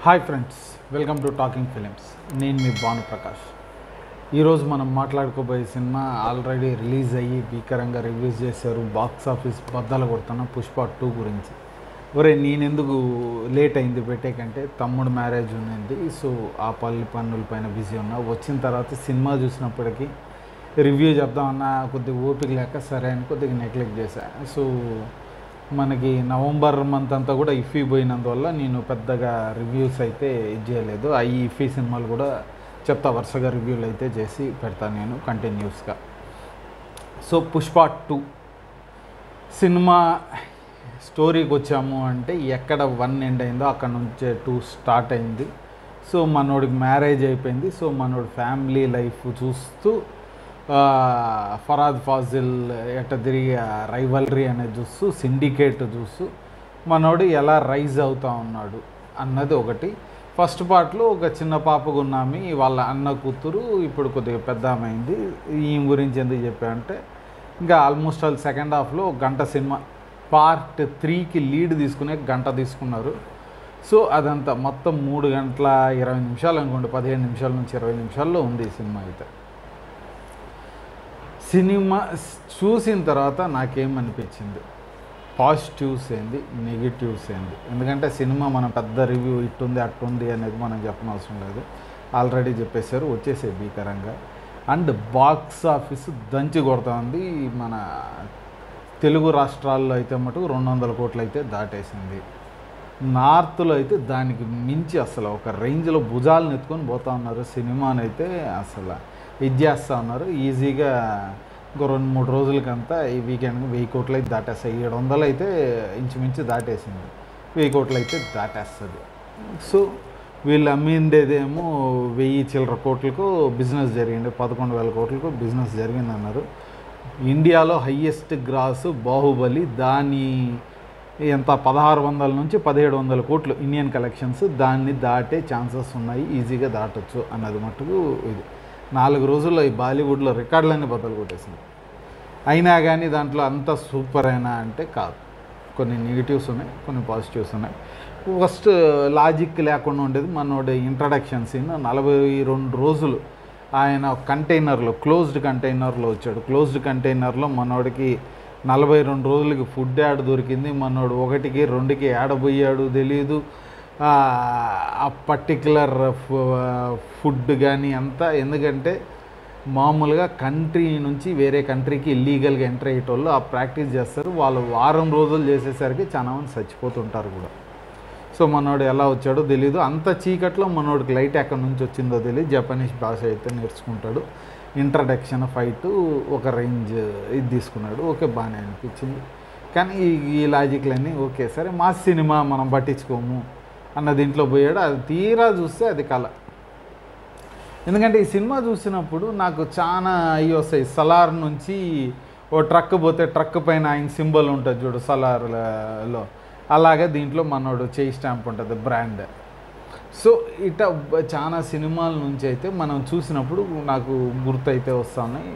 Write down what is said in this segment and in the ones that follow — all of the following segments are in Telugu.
Hi friends, welcome to talking films. నేను మీ భాను ప్రకాష్. ఈరోజు మనం మాట్లాడుకోబోయే సినిమా ఆల్రెడీ రిలీజ్ అయ్యి భీకరంగా రివ్యూస్ చేశారు. బాక్స్ ఆఫీస్ బద్దలు కొడుతున్న పుష్ప 2 గురించి. ఒరే, నేనెందుకు లేట్ అయింది పెట్టేకంటే తమ్ముడు మ్యారేజ్ ఉంది. సో ఆ పనుల పైన బిజీ ఉన్నా. వచ్చిన తర్వాత సినిమా చూసినప్పటికీ రివ్యూ చెప్దామన్నా కొద్దిగా ఓపిక లేక సరే అని కొద్దిగా నెగ్లెక్ట్ చేశాను. సో మనకి నవంబర్ మంత్ అంతా కూడా ఇఫీ పోయినందువల్ల నేను పెద్దగా రివ్యూస్ అయితే ఇది చేయలేదు. ఈ ఇఫీ సినిమాలు కూడా చెప్తా, వరుసగా రివ్యూలు అయితే చేసి పెడతాను నేను కంటిన్యూస్గా. సో పుష్ప 2 సినిమా స్టోరీకి వచ్చాము అంటే ఎక్కడ 1 ఎండ్ అయిందో అక్కడ నుంచే 2 స్టార్ట్ అయింది. సో మనోడికి మ్యారేజ్ అయిపోయింది. సో మనోడి ఫ్యామిలీ లైఫ్ చూస్తూ ఫరాద్ ఫాజిల్ ఎట్ట తిరిగి రైవల్రీ అనేది చూస్తూ, సిండికేట్ చూస్తూ మనోడు ఎలా రైజ్ అవుతూ ఉన్నాడు అన్నది ఒకటి. ఫస్ట్ పార్ట్లో ఒక చిన్న పాపగా ఉన్నామి, వాళ్ళ అన్న కూతురు ఇప్పుడు కొద్దిగా పెద్ద అయింది. ఈ గురించి ఎందుకు చెప్పామంటే ఇంకా ఆల్మోస్ట్ ఆల్ సెకండ్ హాఫ్లో గంట సినిమా పార్ట్ 3కి లీడ్ తీసుకునే గంట తీసుకున్నారు. సో అదంతా మొత్తం 3 గంటల 20 నిమిషాలు అనుకోండి, 15 నిమిషాల నుంచి 20 నిమిషాల్లో ఉంది ఈ సినిమా అయితే. సినిమా చూసిన తర్వాత నాకేమనిపించింది, పాజిటివ్స్ ఏంది, నెగిటివ్స్ ఏంది. ఎందుకంటే సినిమా మనం పెద్ద రివ్యూ ఇట్టుంది అట్టుంది అనేది మనం చెప్పనవసరం లేదు, ఆల్రెడీ చెప్పేశారు, వచ్చేసే భీకరంగా. అండ్ బాక్స్ ఆఫీస్ దంచి కొడతా ఉంది. మన తెలుగు రాష్ట్రాల్లో అయితే మటుకు 200 కోట్లు అయితే దాటేసింది. నార్త్లో అయితే దానికి మించి అసలు ఒక రేంజ్లో భుజాలను ఎత్తుకొని పోతా ఉన్నారు. సినిమానైతే అసలు ఇది చేస్తూ ఉన్నారు. ఈజీగా ఇంకో 2-3 రోజులకంతా ఈ వీకెండ్కి 1000 కోట్లు అయితే దాటేస్తాయి. 700 అయితే ఇంచుమించు దాటేసింది, 1000 కోట్లు అయితే దాటేస్తుంది. సో వీళ్ళు అమ్మిండేదేమో 1000 చిల్లర కోట్లకు బిజినెస్ జరిగింది, 11,000 కోట్లకు బిజినెస్ జరిగిందన్నారు. ఇండియాలో హయ్యెస్ట్ గ్రాస్ బాహుబలి, దాని ఎంత 1600 నుంచి 1700 కోట్లు ఇండియన్ కలెక్షన్స్, దాన్ని దాటే ఛాన్సెస్ ఉన్నాయి, ఈజీగా దాటొచ్చు అన్నది మటుకు ఇది. 4 రోజుల్లో ఈ బాలీవుడ్లో రికార్డులన్నీ బద్దలు కొట్టేసింది. అయినా కానీ దాంట్లో అంత సూపర్ అయినా అంటే కాదు. కొన్ని నెగిటివ్స్ ఉన్నాయి, కొన్ని పాజిటివ్స్ ఉన్నాయి. ఫస్ట్ లాజిక్ లేకుండా ఉండేది మనోడి ఇంట్రడక్షన్ సీన్. 42 రోజులు ఆయన కంటైనర్లో, క్లోజ్డ్ కంటైనర్లో వచ్చాడు. క్లోజ్డ్ కంటైనర్లో మనోడికి 42 రోజులకి ఫుడ్ యాడ్ దొరికింది. మనోడు 1కి 2కి యాడబోయాడు తెలియదు. ఆ పర్టిక్యులర్ ఫుడ్ కానీ అంతా. ఎందుకంటే మామూలుగా కంట్రీ నుంచి వేరే కంట్రీకి ఇల్లీగల్గా ఎంటర్ అయ్యేటోళ్ళు ఆ ప్రాక్టీస్ చేస్తారు. వాళ్ళు వారం రోజులు చేసేసరికి చాలా మంది చచ్చిపోతుంటారు కూడా. సో మనోడు ఎలా వచ్చాడో తెలీదు. అంత చీకట్లో మనోడికి లైట్ ఎక్కడి నుంచి వచ్చిందో తెలియదు. జపనీస్ భాష అయితే నేర్చుకుంటాడు. ఇంట్రడక్షన్ ఫైట్ ఒక రేంజ్ ఇది తీసుకున్నాడు. ఓకే, బాగానే అనిపించింది. కానీ ఈ లాజిక్లన్నీ ఓకే సరే, మా సినిమా మనం పట్టించుకోము అన్న దీంట్లో పోయాడు. అది తీరా చూస్తే అది కళ. ఎందుకంటే ఈ సినిమా చూసినప్పుడు నాకు చాలా అయ్యి వస్తాయి. సలార్ నుంచి ఓ ట్రక్ పోతే ట్రక్ పైన ఆయన సింబల్ ఉంటుంది చూడు సలార్లో, అలాగే దీంట్లో మనోడు చేయి స్టాంప్ ఉంటుంది, బ్రాండ్. సో ఇట చాలా సినిమాల నుంచి అయితే మనం చూసినప్పుడు నాకు గుర్తయితే వస్తున్నాయి.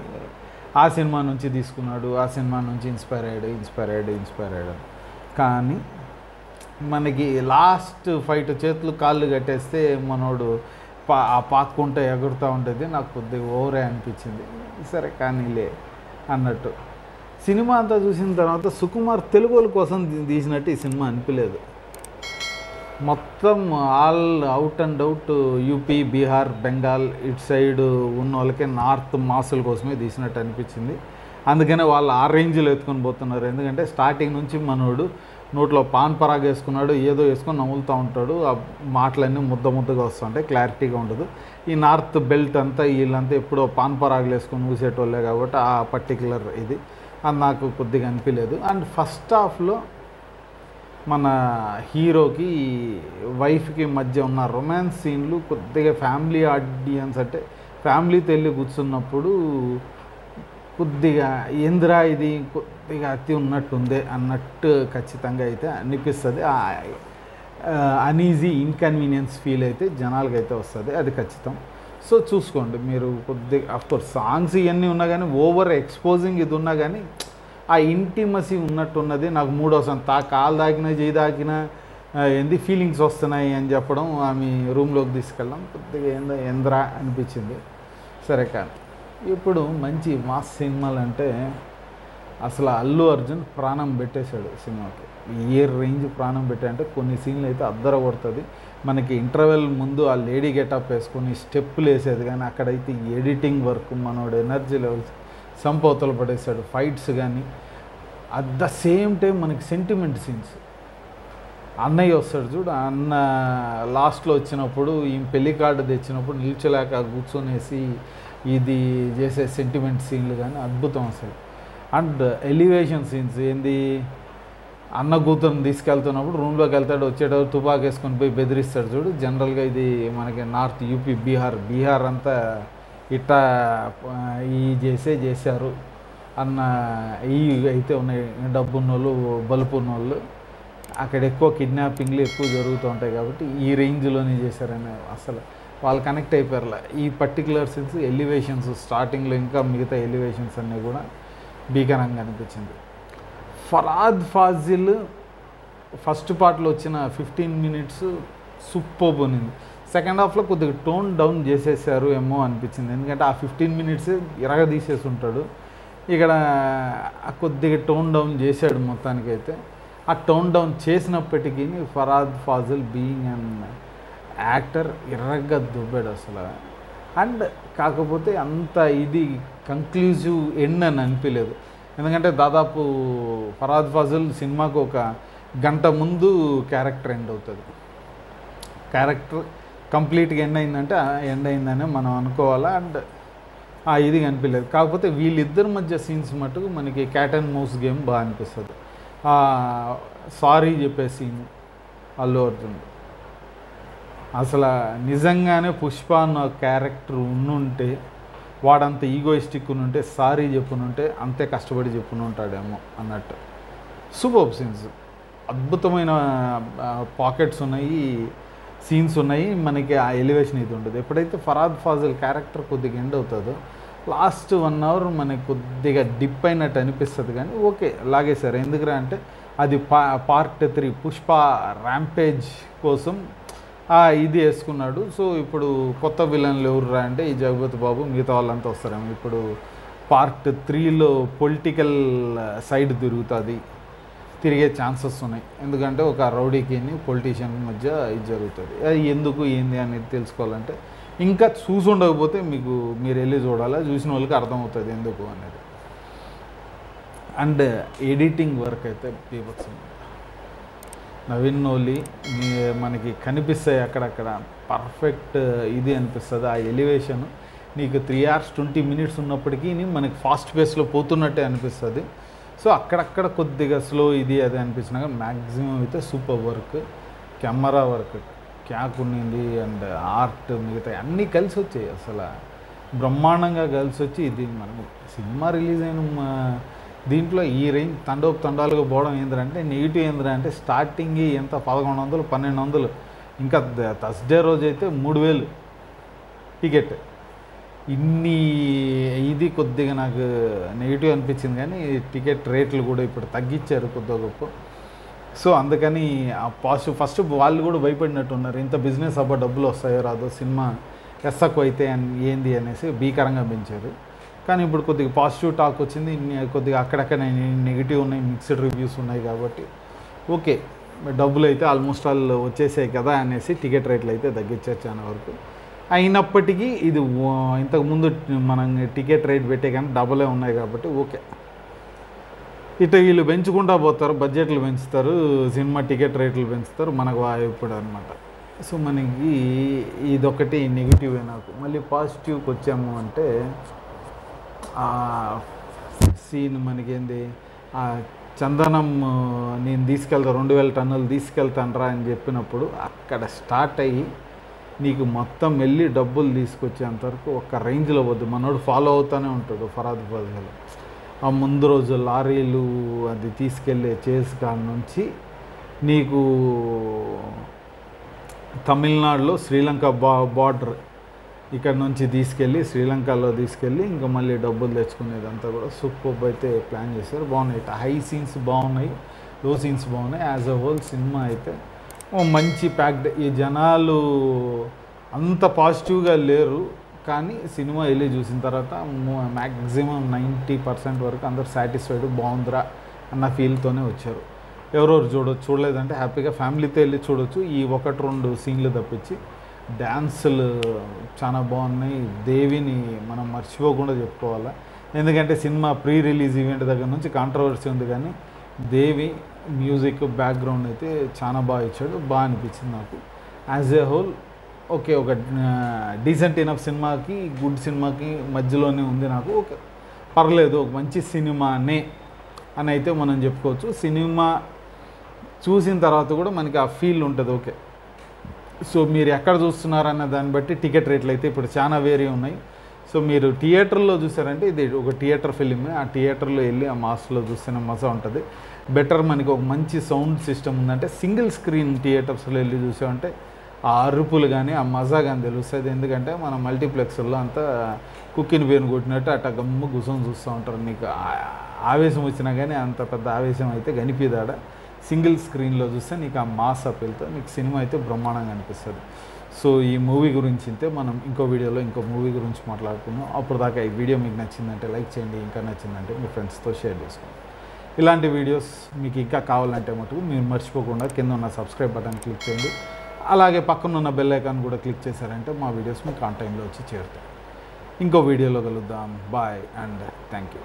ఆ సినిమా నుంచి తీసుకున్నాడు, ఆ సినిమా నుంచి ఇన్స్పైర్ అయ్యాడు. కానీ మనకి లాస్ట్ ఫైట్ చేతులు కాళ్ళు కట్టేస్తే మనోడు పాక్కుంటే ఎగురుతూ ఉంటుంది. నాకు కొద్దిగా ఓవరే అనిపించింది. సరే కానీలే అన్నట్టు. సినిమా అంతా చూసిన తర్వాత సుకుమార్ తెలుగుల కోసం తీసినట్టు ఈ సినిమా అనిపించలేదు. మొత్తం all out and out UP, Bihar, Bengal ఇటు సైడ్ ఉన్న వాళ్ళకే నార్త్ మాసుల కోసమే తీసినట్టు అనిపించింది. అందుకనే వాళ్ళు ఆ రేంజ్లో ఎత్తుకొని పోతున్నారు. ఎందుకంటే స్టార్టింగ్ నుంచి మనోడు నోట్లో పాన్ పరాగ్ వేసుకున్నాడు, ఏదో వేసుకొని నవ్వులుతూ ఉంటాడు. ఆ మాటలన్నీ ముద్దగా వస్తుంటాయి, క్లారిటీగా ఉండదు. ఈ నార్త్ బెల్ట్ అంతా వీళ్ళంతా ఎప్పుడో పాన్ పరాగులు వేసుకొని ఊసేటోళ్ళే కాబట్టి ఆ పర్టికులర్ ఇది అది నాకు కొద్దిగా అనిపించలేదు. అండ్ ఫస్ట్ హాఫ్లో మన హీరోకి వైఫ్కి మధ్య ఉన్న రొమాన్స్ సీన్లు కొద్దిగా ఫ్యామిలీ ఆడియన్స్ అంటే ఫ్యామిలీతో వెళ్ళి కూర్చున్నప్పుడు కొద్దిగా ఏందిరా ఇది కొద్దిగా అతి ఉన్నట్టుందే అన్నట్టు ఖచ్చితంగా అయితే అనిపిస్తుంది. అనీజీ ఇన్కన్వీనియన్స్ ఫీల్ అయితే జనాలకైతే వస్తుంది, అది ఖచ్చితం. సో చూసుకోండి మీరు. కొద్దిగా అఫ్కోర్స్ సాంగ్స్ ఇవన్నీ ఉన్నా కానీ ఓవర్ ఎక్స్పోజింగ్ ఇది ఉన్నా కానీ ఆ ఇంటిమసీ ఉన్నట్టున్నది నాకు. 3వ కాలు దాకినా, చేయి దాకినా ఏంది ఫీలింగ్స్ వస్తున్నాయి అని చెప్పడం, ఆమె రూమ్లోకి తీసుకెళ్ళడం కొద్దిగా ఏంద్రా అనిపించింది. సరే కానీ ఇప్పుడు మంచి మాస్ సినిమాలు అంటే అసలు అల్లు అర్జున్ ప్రాణం పెట్టేశాడు సినిమాకి. ఏ రేంజ్ ప్రాణం పెట్టాడంటే కొన్ని సీన్లు అయితే అద్దర కొడుతుంది. మనకి ఇంటర్వెల్ ముందు ఆ లేడీ గెటప్ వేసుకొని స్టెప్పులు వేసేది, కానీ అక్కడైతే ఎడిటింగ్ వర్క్ మనోడు ఎనర్జీ లెవెల్స్ సంపవతలు పడేశాడు. ఫైట్స్ కానీ అట్ ద సేమ్ టైం మనకి సెంటిమెంట్ సీన్స్. అన్నయ్య వస్తాడు చూడు, అన్న లాస్ట్లో వచ్చినప్పుడు ఈ పెళ్లి కార్డు తెచ్చినప్పుడు నిల్చలేక కూర్చొనేసి ఇది చేసే సెంటిమెంట్ సీన్లు కానీ అద్భుతం అసలు. అండ్ ఎలివేషన్ సీన్స్ ఏంది, అన్న కూతురుని తీసుకెళ్తున్నప్పుడు రూమ్లోకి వెళ్తాడు, వచ్చేటప్పుడు తుపాకు వేసుకొని పోయి బెదిరిస్తాడు చూడు. జనరల్గా ఇది మనకి నార్త్ యూపీ బీహార్ అంతా ఇట్టా ఈ చేశారు అన్న ఈ అయితే ఉన్నాయి. డబ్బున్నోళ్ళు బలుపున్నోళ్ళు అక్కడ ఎక్కువ కిడ్నాపింగ్లు ఎక్కువ జరుగుతూ ఉంటాయి కాబట్టి ఈ రేంజ్లోనే చేశారని అసలు వాళ్ళు కనెక్ట్ అయిపోయారు. ఈ పర్టికులర్ సీన్స్ ఎలివేషన్స్ స్టార్టింగ్లో ఇంకా మిగతా ఎలివేషన్స్ అన్నీ కూడా భీకరంగా అనిపించింది. ఫరాద్ ఫాజిల్ ఫస్ట్ పార్ట్లో వచ్చిన 15 మినిట్స్ సూపర్బ్ ఉన్నింది. సెకండ్ హాఫ్లో కొద్దిగా టోన్ డౌన్ చేసేసారు ఏమో అనిపించింది. ఎందుకంటే ఆ 15 మినిట్స్ తీసేసి ఉంటాడు. ఇక్కడ కొద్దిగా టోన్ డౌన్ చేశాడు మొత్తానికైతే. ఆ టోన్ డౌన్ చేసినప్పటికీ ఫరాద్ ఫాజిల్ బీయింగ్ అన్ యాక్టర్ ఎర్రగా దుబ్బాడు అసలు. అండ్ కాకపోతే అంత ఇది కంక్లూజివ్ ఎండ్ అని అనిపించలేదు. ఎందుకంటే దాదాపు ఫరాద్ ఫాజిల్ సినిమాకు ఒక గంట ముందు క్యారెక్టర్ ఎండ్ అవుతుంది. క్యారెక్టర్ కంప్లీట్గా ఎండ్ అయిందనే మనం అనుకోవాలా. అండ్ ఇది కనిపించలేదు. కాకపోతే వీళ్ళిద్దరి మధ్య సీన్స్ మటుకు మనకి క్యాట్ అండ్ మౌస్ గేమ్ బాగా అనిపిస్తుంది. సారీ చెప్పే సీన్ అల్లు అర్జున్ అసలు నిజంగానే పుష్ప అన్న క్యారెక్టర్ ఉండుంటే వాడంత ఈగోయిస్టిక్ ఉంటే సారీ చెప్పునుంటే అంతే కష్టపడి చెప్పునుంటాడేమో అన్నట్టు. సూపర్ సీన్స్, అద్భుతమైన పాకెట్స్ ఉన్నాయి, సీన్స్ ఉన్నాయి. మనకి ఆ ఎలివేషన్ ఇది ఉండదు. ఎప్పుడైతే ఫరాద్ ఫాజిల్ క్యారెక్టర్ కొద్దిగా ఎండ్ అవుతుందో లాస్ట్ 1 అవర్ మనకి కొద్దిగా డిప్ అయినట్టు అనిపిస్తుంది. కానీ ఓకే లాగేశారు. ఎందుకురా అంటే అది పార్ట్ 3 పుష్ప ర్యాంపేజ్ కోసం ఇది వేసుకున్నాడు. సో ఇప్పుడు కొత్త విలన్లు ఎవర్రా అంటే ఈ జగపతి బాబు, మిగతా వాళ్ళంతా వస్తారేమో. ఇప్పుడు పార్ట్ 3లో పొలిటికల్ సైడ్ తిరిగే ఛాన్సెస్ ఉన్నాయి. ఎందుకంటే ఒక రౌడీకి పొలిటీషియన్ మధ్య ఇది జరుగుతుంది. అది ఎందుకు ఏంది అనేది తెలుసుకోవాలంటే ఇంకా చూసి ఉండకపోతే మీరు వెళ్ళి చూడాలి. చూసిన వాళ్ళకి అర్థమవుతుంది ఎందుకు అనేది. అండ్ ఎడిటింగ్ వర్క్ అయితే బీభత్సం. నవీన్ నోలి మనకి కనిపిస్తాయి అక్కడక్కడ పర్ఫెక్ట్ ఇది అనిపిస్తుంది. ఆ ఎలివేషన్ నీకు 3 hours 20 minutes ఉన్నప్పటికీ మనకి ఫాస్ట్ పేస్లో పోతున్నట్టే అనిపిస్తుంది. సో అక్కడక్కడ కొద్దిగా స్లో ఇది అది అనిపించినా కానీ మ్యాక్సిమం అయితే సూపర్ వర్క్, కెమెరా వర్క్ క్యాక్ ఉన్నింది. అండ్ ఆర్ట్ మిగతా అన్నీ కలిసి వచ్చాయి. అసలు బ్రహ్మాండంగా కలిసి వచ్చి ఇది మనం సినిమా రిలీజ్ అయిన దీంట్లో ఈ రేంజ్ తండాలుగా పోవడం ఏంటంటే నెగిటివ్ ఏంటంటే స్టార్టింగ్ ఎంత 1100 1200, ఇంకా థర్స్డే రోజు అయితే 3000 టికెట్. ఇది కొద్దిగా నాకు నెగిటివ్ అనిపించింది. కానీ టికెట్ రేట్లు కూడా ఇప్పుడు తగ్గించారు కొద్దిగా గొప్ప. సో అందుకని ఆ పాజిటివ్ ఫస్ట్ వాళ్ళు కూడా భయపడినట్టున్నారు. ఇంత బిజినెస్ అబ్బా డబ్బులు వస్తాయో రాదో, సినిమా ఎస్సకు అయితే ఏంది అనేసి భీకరంగా పెంచారు. కానీ ఇప్పుడు కొద్దిగా పాజిటివ్ టాక్ వచ్చింది. కొద్దిగా అక్కడక్కడ నెగిటివ్ ఉన్నాయి, మిక్స్డ్ రివ్యూస్ ఉన్నాయి. కాబట్టి ఓకే డబ్బులు అయితే ఆల్మోస్ట్ ఆల్ వచ్చేసాయి కదా అనేసి టికెట్ రేట్లు అయితే తగ్గించారు చాలా వరకు. అయినప్పటికీ ఇది ఇంతకుముందు మనం టికెట్ రేట్ పెట్టే కానీ డబ్బులే ఉన్నాయి కాబట్టి ఓకే. ఇట్లా వీళ్ళు పెంచుకుంటా పోతారు, బడ్జెట్లు పెంచుతారు, సినిమా టికెట్ రేట్లు పెంచుతారు, మనకు ఇప్పుడు అనమాట. సో మనకి ఇదొకటి నెగిటివే. నాకు మళ్ళీ పాజిటివ్కి వచ్చాము అంటే సీన్ మనకేంది చందనం నేను 2000 టన్నులు తీసుకెళ్తానరా అని చెప్పినప్పుడు అక్కడ స్టార్ట్ అయ్యి నీకు మొత్తం వెళ్ళి డబ్బులు తీసుకొచ్చేంతవరకు ఒక రేంజ్లో వద్దు. మనోడు ఫాలో అవుతూనే ఉంటాడు ఫరాద్ ఫాజిల్. ఆ ముందు రోజు లారీలు అది తీసుకెళ్ళే చేస్ కాడ నుంచి నీకు తమిళనాడులో శ్రీలంక బార్డర్ ఇక్కడ నుంచి తీసుకెళ్ళి శ్రీలంకలో తీసుకెళ్ళి ఇంకా మళ్ళీ డబ్బులు తెచ్చుకునేదంతా కూడా సూపర్ అయితే ప్లాన్ చేశారు. బాగున్నాయి. హై సీన్స్ బాగున్నాయి, లో సీన్స్ బాగున్నాయి. యాజ్ అ హోల్ సినిమా అయితే మంచి ప్యాక్డ్. ఈ జనాలు అంత పాజిటివ్గా లేరు, కానీ సినిమా వెళ్ళి చూసిన తర్వాత మ్యాక్సిమం 90% వరకు అందరు సాటిస్ఫైడ్, బాగుందిరా అన్న ఫీల్తోనే వచ్చారు. ఎవరెవరు చూడలేదంటే హ్యాపీగా ఫ్యామిలీతో వెళ్ళి చూడొచ్చు. ఈ 1-2 సీన్లు తప్పించి డ్యాన్సులు చాలా బాగున్నాయి. దేవిని మనం మర్చిపోకుండా చెప్పుకోవాలా, ఎందుకంటే సినిమా ప్రీ రిలీజ్ ఈవెంట్ దగ్గర నుంచి కాంట్రవర్సీ ఉంది, కానీ దేవి మ్యూజిక్ బ్యాక్గ్రౌండ్ అయితే చాలా బాగా ఇచ్చాడు. బాగా అనిపించింది నాకు. యాజ్ ఏ హోల్ ఓకే, ఒక డీసెంట్ ఇనఫ్ సినిమాకి, గుడ్ సినిమాకి మధ్యలోనే ఉంది నాకు. ఓకే, పర్లేదు, ఒక మంచి సినిమానే అని అయితే మనం చెప్పుకోవచ్చు. సినిమా చూసిన తర్వాత కూడా మనకి ఆ ఫీల్ ఉంటుంది. ఓకే, సో మీరు ఎక్కడ చూస్తున్నారన్న దాన్ని బట్టి టికెట్ రేట్లు అయితే ఇప్పుడు చాలా వేరే ఉన్నాయి. సో మీరు థియేటర్లో చూసారంటే ఇది ఒక థియేటర్ ఫిలిమే. ఆ థియేటర్లో వెళ్ళి ఆ మాస్లో చూస్తేనే మజా ఉంటుంది. బెటర్ మనకి ఒక మంచి సౌండ్ సిస్టమ్ ఉందంటే సింగిల్ స్క్రీన్ థియేటర్స్లో వెళ్ళి చూసామంటే ఆ అరుపులు కానీ ఆ మజా కానీ తెలుస్తుంది. ఎందుకంటే మన మల్టీప్లెక్స్లో అంతా కుక్కిని పేరు కొట్టినట్టు అట్ట గమ్ము కూర్చొని చూస్తూ ఉంటారు. నీకు ఆవేశం వచ్చినా కానీ అంత పెద్ద ఆవేశం అయితే కనిపిదాడ. సింగిల్ స్క్రీన్లో చూస్తే నీకు ఆ మాస్ అప్పీల్తో నీకు సినిమా అయితే బ్రహ్మాండంగా అనిపిస్తుంది. సో ఈ మూవీ గురించి అయితే మనం ఇంకో వీడియోలో ఇంకో మూవీ గురించి మాట్లాడుకుందాం. అప్పుడు దాకా ఈ వీడియో మీకు నచ్చిందంటే లైక్ చేయండి, ఇంకా నచ్చిందంటే మీ ఫ్రెండ్స్తో షేర్ చేసుకోండి. ఇలాంటి వీడియోస్ మీకు ఇంకా కావాలంటే మటుకు మీరు మర్చిపోకుండా కింద ఉన్న సబ్స్క్రైబ్ బటన్ క్లిక్ చేయండి. అలాగే పక్కన ఉన్న బెల్ ఐకాన్ కూడా క్లిక్ చేశారంటే మా వీడియోస్ మీకు ఆన్ టైంలో వచ్చి చేరుతాయి. ఇంకో వీడియోలో కలుద్దాం. Bye and thank you.